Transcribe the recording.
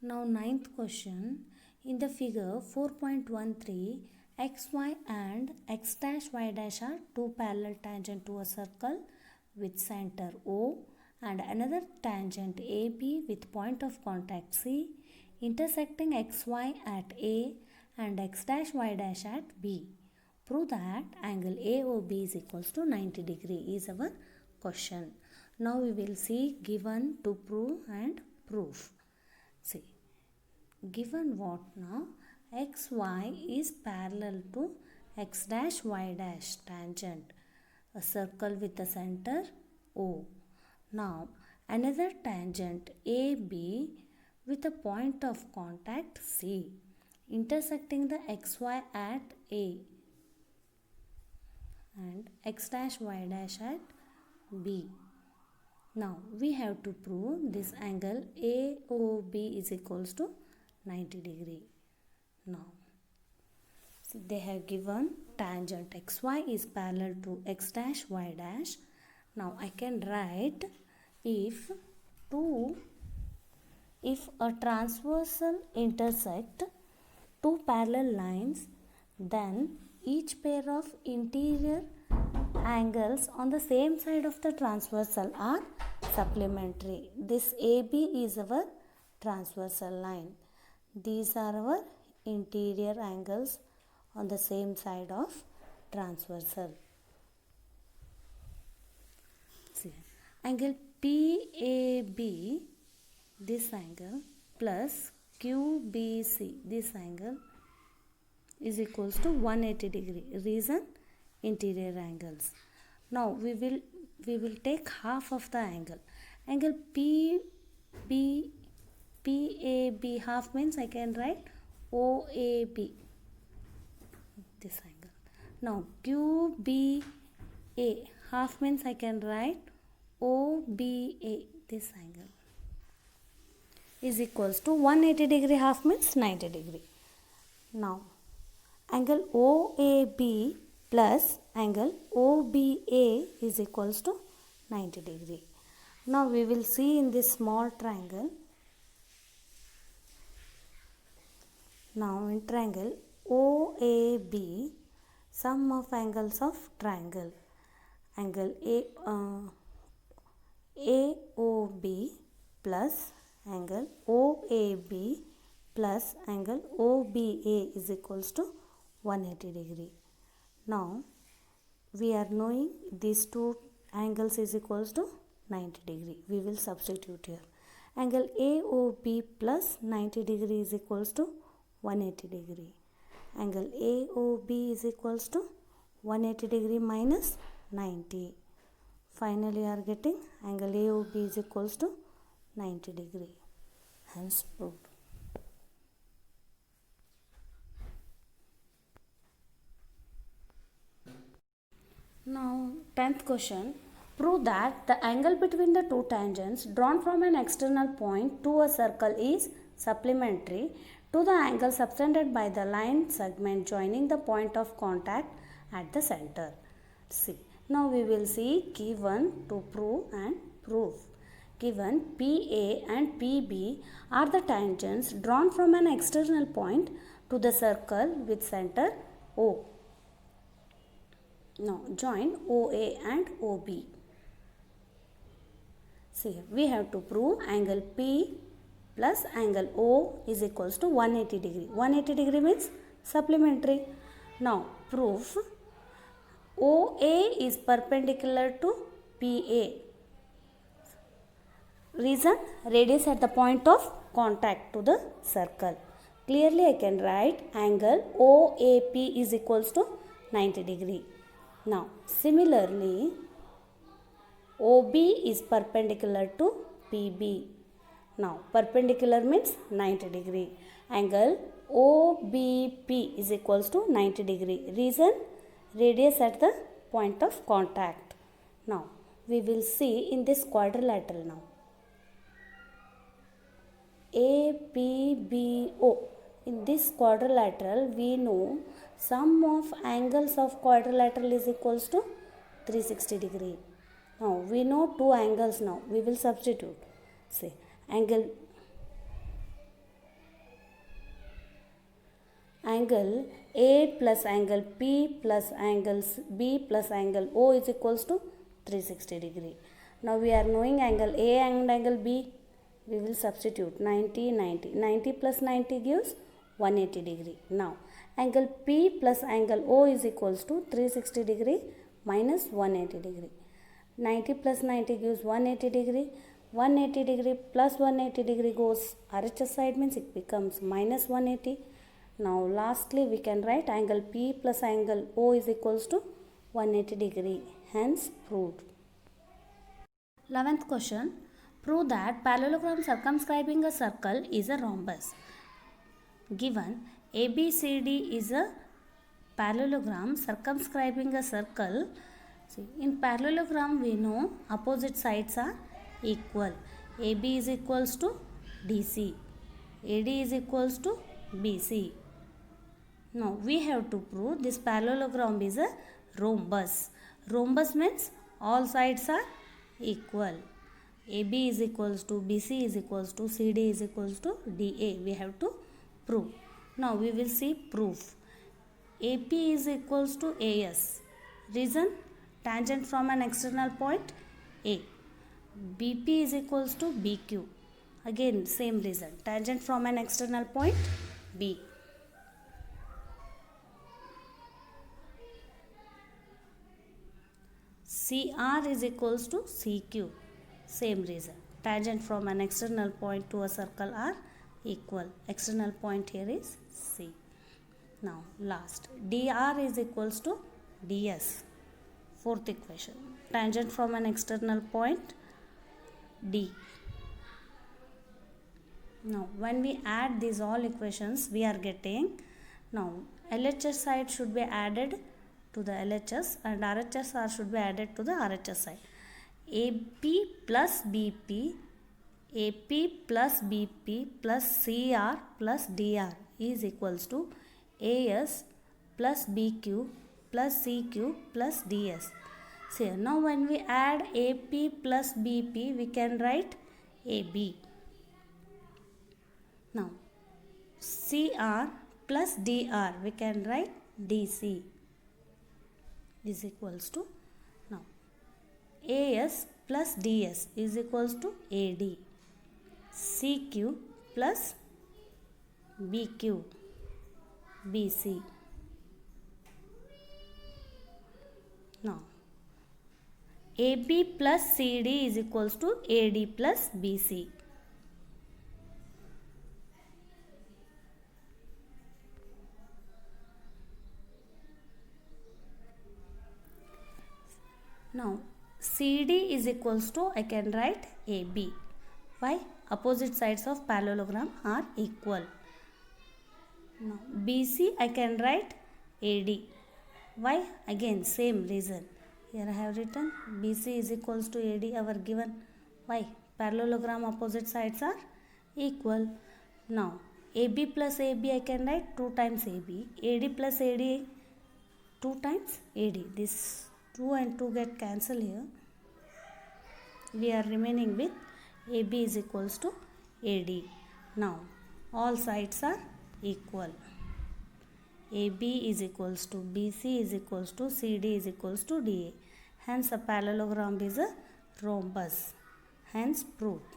Now ninth question. In the figure 4.13, xy and x dash y dash are two parallel tangent to a circle with center O and another tangent AB with point of contact C intersecting xy at A and x dash y dash at B. Prove that angle AOB is equals to 90 degree is our question. Now we will see given to prove and proof. See, given what now? XY is parallel to x dash y dash tangent, a circle with a center O. Now another tangent AB with a point of contact C intersecting the xy at A and x dash y dash at B. Now we have to prove this angle AOB is equals to 90 degree. Now see, they have given tangent xy is parallel to x dash y dash. Now I can write if a transversal intersect two parallel lines, then each pair of interior angles on the same side of the transversal are supplementary. This AB is our transversal line. These are our interior angles on the same side of transversal. See, angle PAB, this angle, plus QBC, this angle, is equals to 180 degree. Reason? Interior angles. Now we will take half of the angle. Angle PAB half means I can write OAB, this angle. Now QBA half means I can write OBA, this angle, is equals to 180 degree half means 90 degree. Now angle OAB plus angle OBA is equals to 90 degree. Now we will see in this small triangle. Now in triangle OAB, sum of angles of triangle, angle AOB plus angle OAB plus angle OBA is equals to 180 degree. Now we are knowing these two angles is equals to 90 degree. We will substitute here. Angle AOB plus 90 degree is equals to 180 degree. Angle AOB is equals to 180 degree minus 90. Finally you are getting angle AOB is equals to 90 degree. Hence proved. Now 10th question. Prove that the angle between the two tangents drawn from an external point to a circle is supplementary to the angle subtended by the line segment joining the point of contact at the center. See, now we will see given to prove and proof. Given PA and PB are the tangents drawn from an external point to the circle with center O. Now join OA and OB. See, we have to prove angle P plus angle O is equals to 180 degree. 180 degree means supplementary. Now proof OA is perpendicular to PA. Reason? Radius at the point of contact to the circle. Clearly I can write angle OAP is equals to 90 degree. Now similarly OB is perpendicular to PB. Now perpendicular means 90 degree. Angle OBP is equals to 90 degree. Reason? Radius at the point of contact. Now we will see in this quadrilateral now. APBO. In this quadrilateral we know sum of angles of quadrilateral is equals to 360 degree. Now we know two angles now. We will substitute. Say angle angle A plus angle P plus angle B plus angle O is equals to 360 degree. Now we are knowing angle A and angle B. We will substitute 90, 90. 90 plus 90 gives 180 degree. Now angle P plus angle O is equals to 360 degree minus 180 degree. 90 plus 90 gives 180 degree. 180 degree plus 180 degree goes RHS side, means it becomes minus 180. Now lastly we can write angle P plus angle O is equals to 180 degree. Hence proved. 11th question. Prove that parallelogram circumscribing a circle is a rhombus. Given ABCD is a parallelogram circumscribing a circle. See, in parallelogram we know opposite sides are equal. AB is equals to DC. AD is equals to BC. Now we have to prove this parallelogram is a rhombus. Rhombus means all sides are equal. AB is equals to BC is equals to CD is equals to DA. We have to prove. Now we will see proof. AP is equals to AS. Reason? Tangent from an external point A. BP is equals to BQ. Again same reason. Tangent from an external point B. CR is equals to CQ. Same reason. Tangent from an external point to a circle are equal. External point here is C. Now last. DR is equals to DS. Fourth equation. Tangent from an external point D. Now when we add these all equations we are getting, now LHS side should be added to the LHS and RHS should be added to the RHS side. AP plus BP, AP plus BP plus CR plus DR is equals to AS plus BQ plus CQ plus DS. So now when we add AP plus BP we can write AB. Now CR plus DR we can write DC is equals to, now AS plus DS is equals to AD. CQ plus BQ BC. Now AB plus CD is equals to AD plus BC. Now CD is equals to, I can write AB. Why? Opposite sides of parallelogram are equal. Now BC I can write AD. Why? Again same reason. Here I have written BC is equals to AD our given. Why? Parallelogram opposite sides are equal. Now AB plus AB I can write 2 times AB. AD plus AD 2 times AD. This 2 and 2 get cancelled here. We are remaining with AB is equals to AD. Now all sides are equal. AB is equals to BC is equals to CD is equals to DA. Hence a parallelogram is a rhombus. Hence proved.